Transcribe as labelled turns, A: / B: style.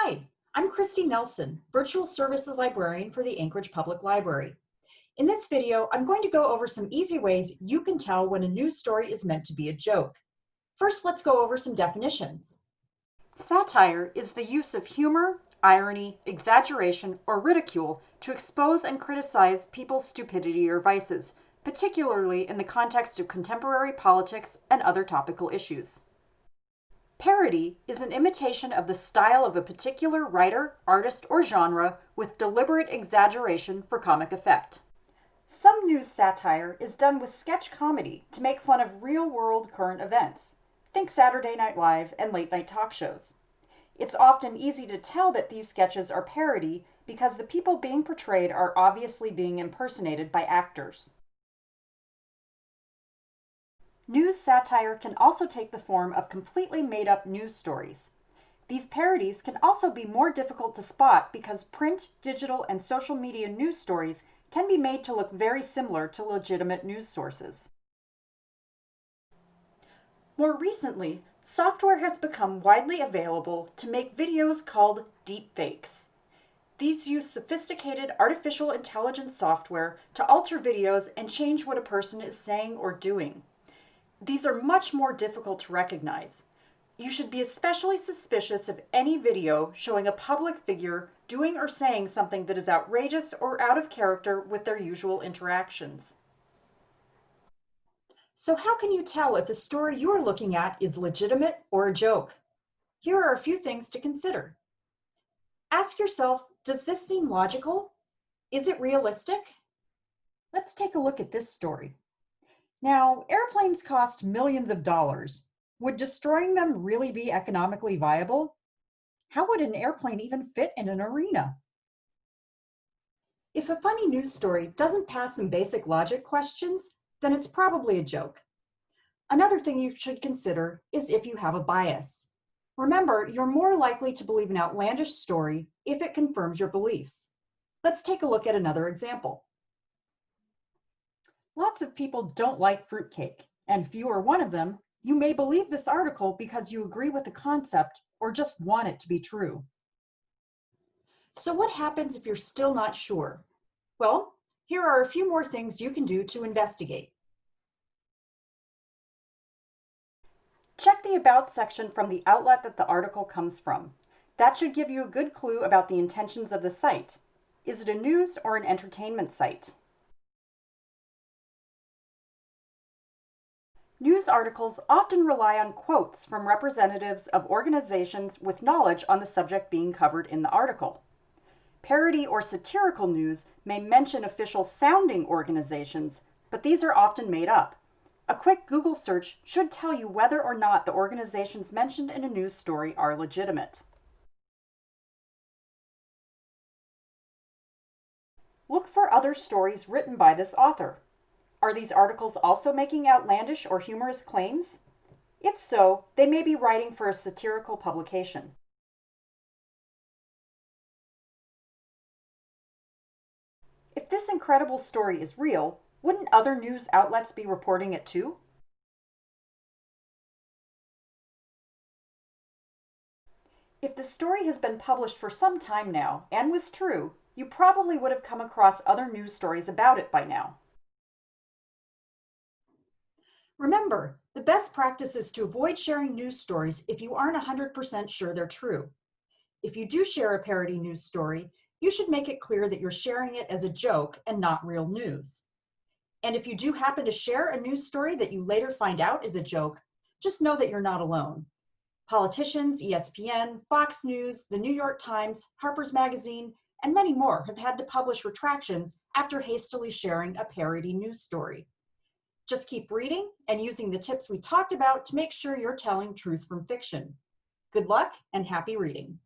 A: Hi, I'm Christy Nelson, Virtual Services Librarian for the Anchorage Public Library. In this video, I'm going to go over some easy ways you can tell when a news story is meant to be a joke. First, let's go over some definitions. Satire is the use of humor, irony, exaggeration, or ridicule to expose and criticize people's stupidity or vices, particularly in the context of contemporary politics and other topical issues. Parody is an imitation of the style of a particular writer, artist, or genre with deliberate exaggeration for comic effect. Some news satire is done with sketch comedy to make fun of real-world current events. Think Saturday Night Live and late-night talk shows. It's often easy to tell that these sketches are parody because the people being portrayed are obviously being impersonated by actors. News satire can also take the form of completely made-up news stories. These parodies can also be more difficult to spot because print, digital, and social media news stories can be made to look very similar to legitimate news sources. More recently, software has become widely available to make videos called deepfakes. These use sophisticated artificial intelligence software to alter videos and change what a person is saying or doing. These are much more difficult to recognize. You should be especially suspicious of any video showing a public figure doing or saying something that is outrageous or out of character with their usual interactions. So how can you tell if the story you are looking at is legitimate or a joke? Here are a few things to consider. Ask yourself, does this seem logical? Is it realistic? Let's take a look at this story. Now, airplanes cost millions of dollars. Would destroying them really be economically viable? How would an airplane even fit in an arena? If a funny news story doesn't pass some basic logic questions, then it's probably a joke. Another thing you should consider is if you have a bias. Remember, you're more likely to believe an outlandish story if it confirms your beliefs. Let's take a look at another example. Lots of people don't like fruitcake, and if you are one of them, you may believe this article because you agree with the concept or just want it to be true. So what happens if you're still not sure? Well, here are a few more things you can do to investigate. Check the About section from the outlet that the article comes from. That should give you a good clue about the intentions of the site. Is it a news or an entertainment site? News articles often rely on quotes from representatives of organizations with knowledge on the subject being covered in the article. Parody or satirical news may mention official-sounding organizations, but these are often made up. A quick Google search should tell you whether or not the organizations mentioned in a news story are legitimate. Look for other stories written by this author. Are these articles also making outlandish or humorous claims? If so, they may be writing for a satirical publication. If this incredible story is real, wouldn't other news outlets be reporting it too? If the story has been published for some time now and was true, you probably would have come across other news stories about it by now. Remember, the best practice is to avoid sharing news stories if you aren't 100% sure they're true. If you do share a parody news story, you should make it clear that you're sharing it as a joke and not real news. And if you do happen to share a news story that you later find out is a joke, just know that you're not alone. Politicians, ESPN, Fox News, the New York Times, Harper's Magazine, and many more have had to publish retractions after hastily sharing a parody news story. Just keep reading and using the tips we talked about to make sure you're telling truth from fiction. Good luck and happy reading.